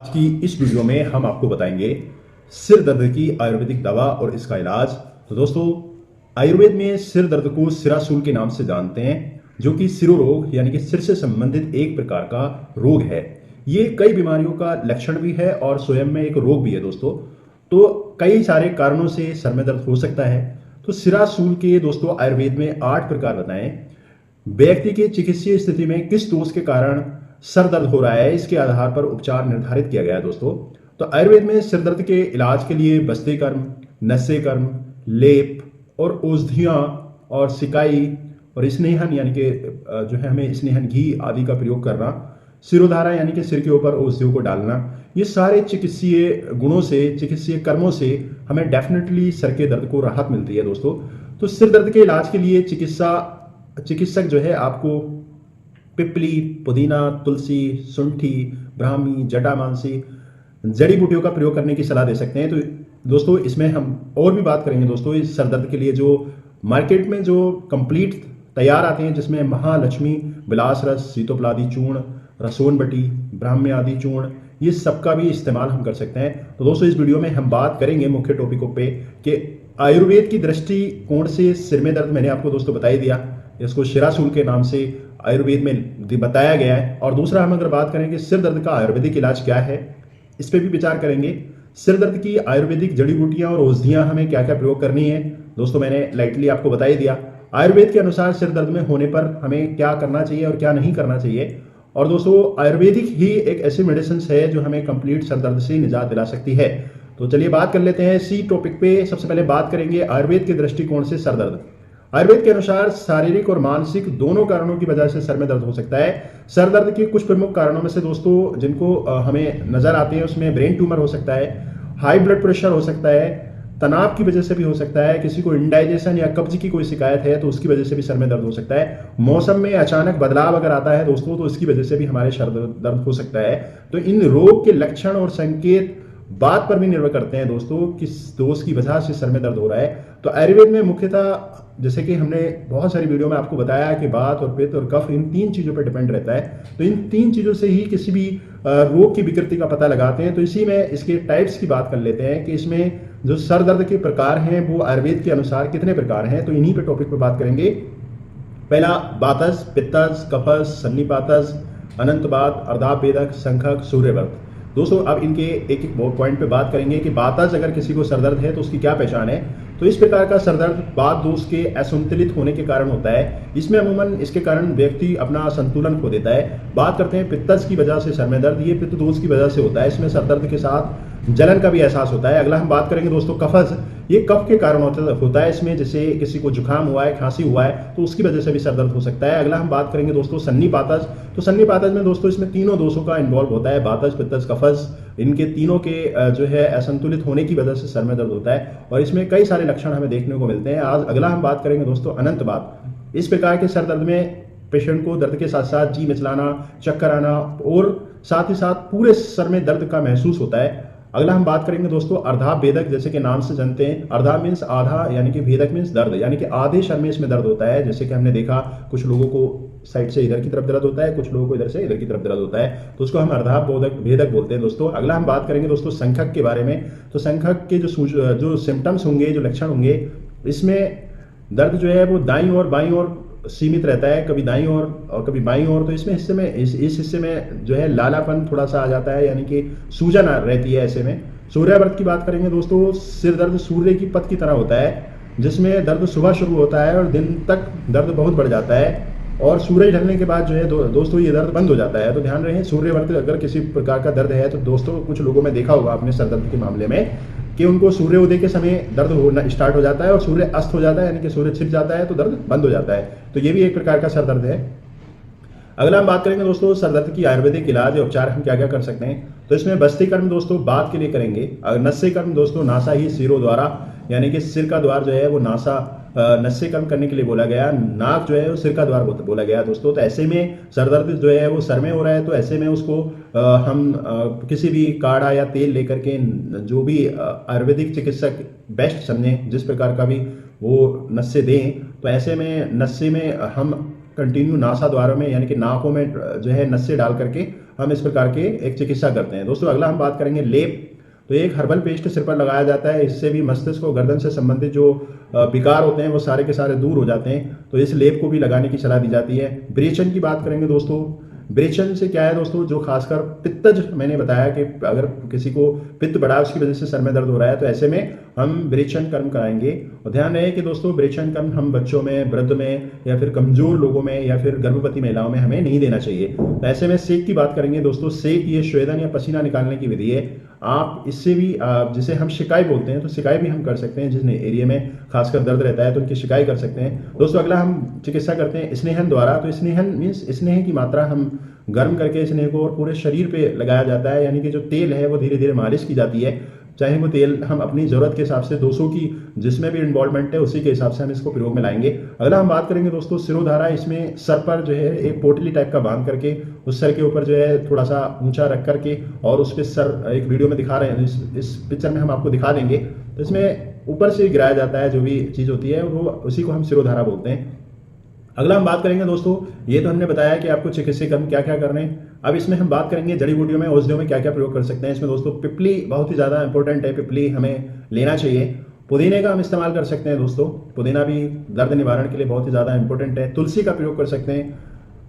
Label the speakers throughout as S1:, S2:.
S1: आज की इस वीडियो में हम आपको बताएंगे सिर दर्द की आयुर्वेदिक दवा और इसका इलाज। तो दोस्तों, आयुर्वेद में सिर दर्द को सिरासूल के नाम से जानते हैं, जो कि सिरोरोग यानी कि सिर से संबंधित एक प्रकार का रोग है। ये कई बीमारियों का लक्षण भी है और स्वयं में एक रोग भी है दोस्तों। तो कई सारे कारणों से सर में दर्द हो सकता है। तो सिरासूल के दोस्तों आयुर्वेद में 8 प्रकार बताएं। व्यक्ति की चिकित्सीय स्थिति में किस दोष के कारण सर दर्द हो रहा है, इसके आधार पर उपचार निर्धारित किया गया है दोस्तों। तो आयुर्वेद में सिर दर्द के इलाज के लिए बस्ते कर्म, नस्से कर्म, लेप और औषधियाँ और सिकाई और स्नेहन यानी कि जो है हमें स्नेहन घी आदि का प्रयोग करना, सिरोधारा यानी कि सिर के ऊपर औषधियों को डालना, ये सारे चिकित्सीय गुणों से, चिकित्सीय कर्मों से हमें डेफिनेटली सर के दर्द को राहत मिलती है दोस्तों। तो सिर दर्द के इलाज के लिए चिकित्सक जो है आपको पिपली, पुदीना, तुलसी, शुंठी, ब्राह्मी, जटामांसी, जड़ी बूटियों का प्रयोग करने की सलाह दे सकते हैं। तो दोस्तों इसमें हम और भी बात करेंगे दोस्तों इस सर दर्द के लिए जो मार्केट में जो कंप्लीट तैयार आते हैं, जिसमें महालक्ष्मी, विलास रस, सीतोपलादी चूर्ण, रसोन बटी, ब्राह्मी आदि चूर्ण, ये सबका भी इस्तेमाल हम कर सकते हैं। तो दोस्तों इस वीडियो में हम बात करेंगे मुख्य टॉपिकों पे कि आयुर्वेद की दृष्टिकोण से सिर में दर्द, मैंने आपको दोस्तों बता ही दिया, इसको सिरासूल के नाम से आयुर्वेद में बताया गया है। और दूसरा हम अगर बात करें कि सिर दर्द का आयुर्वेदिक इलाज क्या है, इस पर भी विचार करेंगे। सिर दर्द की आयुर्वेदिक जड़ी बूटियां और औषधियां हमें क्या क्या प्रयोग करनी है दोस्तों, मैंने लाइटली आपको बता ही दिया। आयुर्वेद के अनुसार सिर दर्द में होने पर हमें क्या करना चाहिए और क्या नहीं करना चाहिए। और दोस्तों आयुर्वेदिक ही एक ऐसी मेडिसिन है जो हमें कंप्लीट सर दर्द से निजात दिला सकती है। तो चलिए बात कर लेते हैं इसी टॉपिक पे। सबसे पहले बात करेंगे आयुर्वेद के दृष्टिकोण से सर दर्द। आयुर्वेद के अनुसार शारीरिक और मानसिक दोनों कारणों की वजह से सर में दर्द हो सकता है। सर दर्द के कुछ प्रमुख कारणों में से दोस्तों जिनको हमें नजर आते हैं, उसमें ब्रेन ट्यूमर हो सकता है, हाई ब्लड प्रेशर हो सकता है, तनाव की वजह से भी हो सकता है, किसी को इंडाइजेशन या कब्ज की कोई शिकायत है तो उसकी वजह से भी सर में दर्द हो सकता है, मौसम में अचानक बदलाव अगर आता है दोस्तों तो इसकी वजह से भी हमारे सर दर्द हो सकता है। तो इन रोग के लक्षण और संकेत बात पर भी निर्भर करते हैं दोस्तों किस दोष की वजह से सर में दर्द हो रहा है। तो आयुर्वेद में मुख्यतः जैसे कि हमने बहुत सारी वीडियो में आपको बताया कि बात और पित्त और कफ, इन 3 चीजों पर डिपेंड रहता है। तो इन 3 चीजों से ही किसी भी रोग की विकृति का पता लगाते हैं। तो इसी में इसके टाइप्स की बात कर लेते हैं कि इसमें जो सर दर्द के प्रकार हैं वो आयुर्वेद के अनुसार कितने प्रकार हैं। तो इन्हीं पे टॉपिक पर बात करेंगे। पहला वातस, पित्तस, कफस, सन्निपातस, अनंतवात, अर्धाभेदक, संखक, सूर्यव्रत। दोस्तों अब इनके एक एक पॉइंट पे बात करेंगे कि वातस अगर किसी को सरदर्द है तो उसकी क्या पहचान है। तो इस प्रकार का सरदर्द वात दोष के असंतुलित होने के कारण होता है। इसमें अमूमन इसके कारण व्यक्ति अपना संतुलन खो देता है। बात करते हैं पित्तस की वजह से सर में दर्द, ये पित्त दोष की वजह से होता है। इसमें सरदर्द के साथ जलन का भी एहसास होता है। अगला हम बात करेंगे दोस्तों कफस, ये कफ के कारण होता है। इसमें जैसे किसी को जुकाम हुआ है, खांसी हुआ है तो उसकी वजह से भी सर दर्द हो सकता है। अगला हम बात करेंगे दोस्तों सन्निपातस। तो सन्निपातस में दोस्तों इसमें तीनों दोषों का इन्वॉल्व होता है, वातस, पित्तस, कफस, इनके तीनों के जो है असंतुलित होने की वजह से सर में दर्द होता है और इसमें कई सारे लक्षण हमें देखने को मिलते हैं। आज अगला हम बात करेंगे दोस्तों अनंतवात। इस प्रकार के सर दर्द में पेशेंट को दर्द के साथ साथ जी मिचलाना, चक्कर आना और साथ ही साथ पूरे सर में दर्द का महसूस होता है। अगला हम बात करेंगे दोस्तों अर्धाभेदक, जैसे कि नाम से जानते हैं। अर्धा मीन्स आधा यानी कि भेदक मीन्स दर्द, यानी कि आधे सर में इसमें दर्द होता है। जैसे कि हमने देखा कुछ लोगों को साइड से इधर की तरफ दर्द होता है, कुछ लोगों को इधर से इधर की तरफ दर्द होता है, तो उसको हम अर्धाभेदक भेदक बोलते हैं दोस्तों। अगला हम बात करेंगे दोस्तों संखक के बारे में। तो संखक के जो सिम्टम्स होंगे, जो लक्षण होंगे, इसमें दर्द जो है वो दाईं और बाईं ओर सीमित रहता है, कभी दाईं ओर और कभी बाईं ओर। तो इसमें हिस्से में इस हिस्से में जो है लालापन थोड़ा सा आ जाता है, यानी कि सूजन रहती है ऐसे में। सूर्यव्रत की बात करेंगे दोस्तों, सिर दर्द सूर्य की पथ की तरह होता है, जिसमें दर्द सुबह शुरू होता है और दिन तक दर्द बहुत बढ़ जाता है और सूरज ढलने के बाद जो है दोस्तों ये दर्द बंद हो जाता है। तो ध्यान रहे सूर्यव्रत अगर किसी प्रकार का दर्द है तो दोस्तों कुछ लोगों में देखा होगा अपने सर दर्द के मामले में कि उनको सूर्योदय के समय दर्द होना स्टार्ट हो जाता है और सूर्य अस्त हो जाता है, यानी कि सूर्य छिप जाता है तो दर्द बंद हो जाता है। तो ये भी एक प्रकार का सर दर्द है। अगला हम बात करेंगे दोस्तों सर दर्द की आयुर्वेदिक इलाज या उपचार हम क्या क्या कर सकते हैं। तो इसमें बस्ती कर्म दोस्तों बात के लिए करेंगे। नस्से कर्म दोस्तों नासा ही सिरों द्वारा, यानी कि सिर का द्वार जो है वो नासा नस्से कर्म करने के लिए बोला गया। नाक जो है वो सिर का द्वार बोला गया दोस्तों। तो ऐसे में सर दर्द जो है वो सर में हो रहा है तो ऐसे में उसको हम किसी भी काढ़ा या तेल लेकर के, जो भी आयुर्वेदिक चिकित्सक बेस्ट समझें, जिस प्रकार का भी वो नस्से दें, तो ऐसे में नस्से में हम कंटिन्यू नासाद्वारों में यानी कि नाकों में जो है नसें डाल करके हम इस प्रकार के एक चिकित्सा करते हैं। दोस्तों अगला हम बात करेंगे लेप। तो एक हर्बल पेस्ट सिर पर लगाया जाता है, इससे भी मस्तिष्क और गर्दन से संबंधित जो विकार होते हैं वो सारे के सारे दूर हो जाते हैं। तो इस लेप को भी लगाने की सलाह दी जाती है। ब्रेचन की बात करेंगे दोस्तों। ब्रेचन से क्या है दोस्तों, जो खासकर पित्तज, मैंने बताया कि अगर किसी को पित्त बढ़ा उसकी वजह से सर में दर्द हो रहा है तो ऐसे में हम ब्रेचन कर्म कराएंगे। और ध्यान रहे कि दोस्तों ब्रेचन कर्म हम बच्चों में, वृद्ध में या फिर कमजोर लोगों में या फिर गर्भवती महिलाओं में हमें नहीं देना चाहिए। तो ऐसे में सेक की बात करेंगे दोस्तों। सेक ये स्वेदन या पसीना निकालने की विधि है। आप इससे भी जिसे हम शिकाई बोलते हैं, तो शिकाई भी हम कर सकते हैं। जिस एरिया में खासकर दर्द रहता है तो उनकी शिकाई कर सकते हैं। दोस्तों अगला हम चिकित्सा करते हैं स्नेहन द्वारा। तो स्नेहन मीन्स स्नेह की मात्रा हम गर्म करके स्नेह को और पूरे शरीर पे लगाया जाता है, यानी कि जो तेल है वो धीरे धीरे मालिश की जाती है। चाहे वो तेल हम अपनी ज़रूरत के हिसाब से 200 की जिसमें भी इन्वॉल्वमेंट है उसी के हिसाब से हम इसको प्रयोग में लाएंगे। अगला हम बात करेंगे दोस्तों सिरोधारा। इसमें सर पर जो है एक पोटली टाइप का बांध करके उस सर के ऊपर जो है थोड़ा सा ऊंचा रख करके और उस पर सर, एक वीडियो में दिखा रहे हैं, इस पिक्चर में हम आपको दिखा देंगे। तो इसमें ऊपर से गिराया जाता है जो भी चीज़ होती है वो, उसी को हम सिरोधारा बोलते हैं। अगला हम बात करेंगे दोस्तों, ये तो हमने बताया कि आपको चिकित्सीय कर्म क्या क्या करने हैं। अब इसमें हम बात करेंगे जड़ी बूटियों में, औषधियों में क्या क्या प्रयोग कर सकते हैं। इसमें दोस्तों पिपली बहुत ही ज़्यादा इंपॉर्टेंट है, पिपली हमें लेना चाहिए। पुदीने का हम इस्तेमाल कर सकते हैं दोस्तों, पुदीना भी दर्द निवारण के लिए बहुत ही ज़्यादा इंपॉर्टेंट है। तुलसी का प्रयोग कर सकते हैं,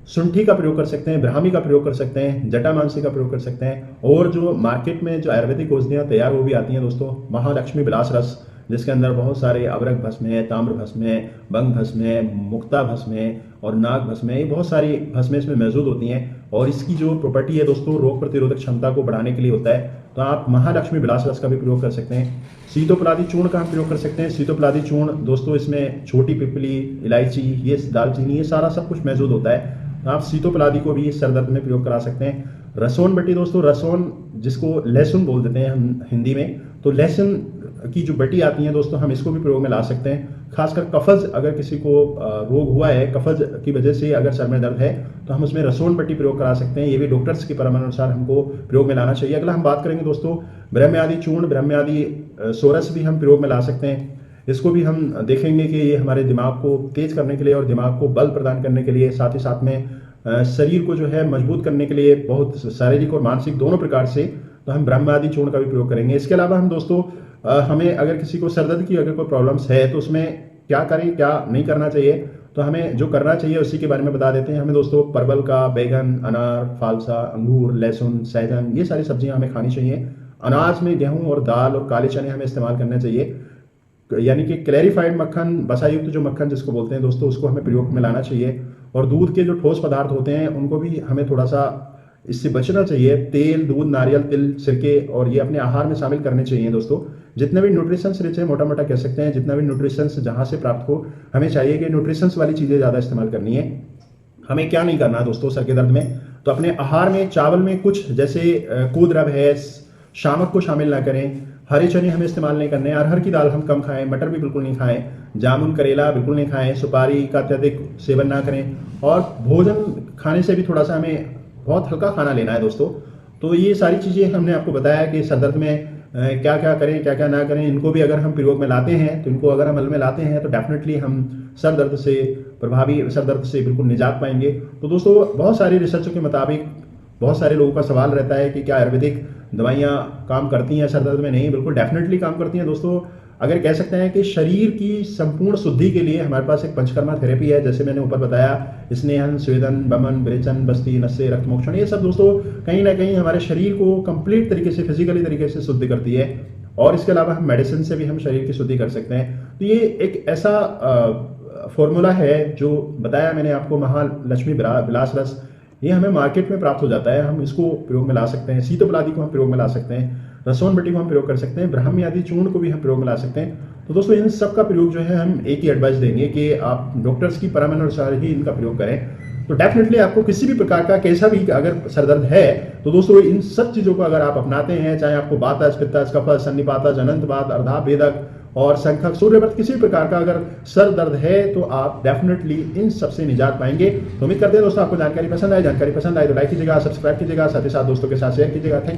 S1: शुंठी का प्रयोग कर सकते हैं, ब्राह्मी का प्रयोग कर सकते हैं, जटामांसी का प्रयोग कर सकते हैं। और जो मार्केट में जो आयुर्वेदिक औषधियाँ तैयार वो भी आती हैं दोस्तों, महालक्ष्मी विलास रस, जिसके अंदर बहुत सारे अवरक भस्म है, ताम्र भस्म है, बंग भस्म है, मुक्ता भस्म है और नाग भस्म है। ये बहुत सारी भस्में इसमें मौजूद होती हैं और इसकी जो प्रॉपर्टी है दोस्तों रोग प्रतिरोधक क्षमता को बढ़ाने के लिए होता है। तो आप महालक्ष्मी विलास रस का भी प्रयोग कर सकते हैं। सीतोपलादी चूर्ण का हम प्रयोग कर सकते हैं। सीतोपलादी चूर्ण दोस्तों इसमें छोटी पिपली, इलायची, ये दालचीनी, ये सारा सब कुछ मौजूद होता है। तो आप सीतोपलादी को भी सर दर्द में प्रयोग करा सकते हैं। रसोन बटी दोस्तों, रसोन जिसको लहसुन बोल देते हैं हम हिंदी में, तो लहसुन की जो बटी आती है दोस्तों हम इसको भी प्रयोग में ला सकते हैं। खासकर कफज, अगर किसी को रोग हुआ है कफज की वजह से अगर सर में दर्द है तो हम उसमें रसोन बटी प्रयोग करा सकते हैं। ये भी डॉक्टर्स की परामर्श अनुसार हमको प्रयोग में लाना चाहिए। अगला हम बात करेंगे दोस्तों ब्रह्मयादि चूर्ण, ब्रह्मयादि सोरस भी हम प्रयोग में ला सकते हैं। इसको भी हम देखेंगे कि ये हमारे दिमाग को तेज करने के लिए और दिमाग को बल प्रदान करने के लिए, साथ ही साथ में शरीर को जो है मजबूत करने के लिए, बहुत शारीरिक और मानसिक दोनों प्रकार से, तो हम ब्रह्मयादि चूर्ण का भी प्रयोग करेंगे। इसके अलावा हम दोस्तों हमें अगर किसी को सर दर्द की अगर कोई प्रॉब्लम्स है तो उसमें क्या करें क्या नहीं करना चाहिए, तो हमें जो करना चाहिए उसी के बारे में बता देते हैं। हमें दोस्तों परवल का, बैगन, अनार, फालसा, अंगूर, लहसुन, सहजन, ये सारी सब्जियां हमें खानी चाहिए। अनाज में गेहूं और दाल और काले चने हमें इस्तेमाल करने चाहिए, यानी कि क्लैरिफाइड मक्खन, बसायुक्त जो मक्खन जिसको बोलते हैं दोस्तों, उसको हमें प्रयोग में लाना चाहिए। और दूध के जो ठोस पदार्थ होते हैं उनको भी हमें थोड़ा सा इससे बचना चाहिए। तेल, दूध, नारियल तेल, सिरके और ये अपने आहार में शामिल करने चाहिए दोस्तों। जितने भी न्यूट्रिशंस रिच है, मोटा मोटा कह सकते हैं, जितना भी न्यूट्रिशंस जहाँ से प्राप्त हो, हमें चाहिए कि न्यूट्रिशंस वाली चीज़ें ज़्यादा इस्तेमाल करनी है। हमें क्या नहीं करना दोस्तों सर के दर्द में, तो अपने आहार में चावल में कुछ जैसे कोद्रव है, शामक को शामिल ना करें। हरे चने हमें इस्तेमाल नहीं करने, अरहर की दाल हम कम खाएं, मटर भी बिल्कुल नहीं खाएं, जामुन, करेला बिल्कुल नहीं खाएं, सुपारी का अत्यधिक सेवन ना करें और भोजन खाने से भी थोड़ा सा हमें बहुत हल्का खाना लेना है दोस्तों। तो ये सारी चीज़ें हमने आपको बताया कि सर दर्द में क्या क्या करें क्या क्या ना करें। इनको भी अगर हम प्रयोग में लाते हैं, तो इनको अगर हम अमल में लाते हैं तो डेफिनेटली हम सर दर्द से, प्रभावी सर दर्द से बिल्कुल निजात पाएंगे। तो दोस्तों बहुत सारी रिसर्चों के मुताबिक बहुत सारे लोगों का सवाल रहता है कि क्या आयुर्वेदिक दवाइयाँ काम करती हैं सर दर्द में। नहीं, बिल्कुल डेफिनेटली काम करती हैं दोस्तों। अगर कह सकते हैं कि शरीर की संपूर्ण शुद्धि के लिए हमारे पास एक पंचकर्मा थेरेपी है, जैसे मैंने ऊपर बताया, स्नेहन, स्वेदन, बमन, ब्रेचन, बस्ती, नस्से, रक्त मोक्षण, ये सब दोस्तों कहीं ना कहीं हमारे शरीर को कंप्लीट तरीके से, फिजिकली तरीके से शुद्ध करती है। और इसके अलावा हम मेडिसिन से भी हम शरीर की शुद्धि कर सकते हैं। तो ये एक ऐसा फॉर्मूला है जो बताया मैंने आपको, महालक्ष्मी विलास रस, ये हमें मार्केट में प्राप्त हो जाता है। हम इसको प्रयोग में ला सकते हैं। सीतोपलादी को हम प्रयोग में ला सकते हैं, रसोन बटी को हम प्रयोग कर सकते हैं, ब्राह्मी आदि चूर्ण को भी हम प्रयोग में ला सकते हैं। तो दोस्तों इन सब का प्रयोग जो है हम एक ही एडवाइस देंगे कि आप डॉक्टर्स की परामर्श अनुसार ही इनका प्रयोग करें। तो डेफिनेटली आपको किसी भी प्रकार का कैसा भी अगर सरदर्द है तो दोस्तों इन सब चीज़ों को अगर आप अपनाते हैं, चाहे आपको वातज, पित्तज, कफज, सन्निपातज, अनंतवात, अर्धाभेदक और शंखक, सूर्यव्रत, किसी भी प्रकार का अगर सर दर्द है तो आप डेफिनेटली इन सबसे निजात पाएंगे। तो उम्मीद करते हैं दोस्तों आपको जानकारी पसंद आए तो लाइक कीजिएगा, सब्सक्राइब कीजिएगा, साथ ही साथ दोस्तों के साथ शेयर कीजिएगा। थैंक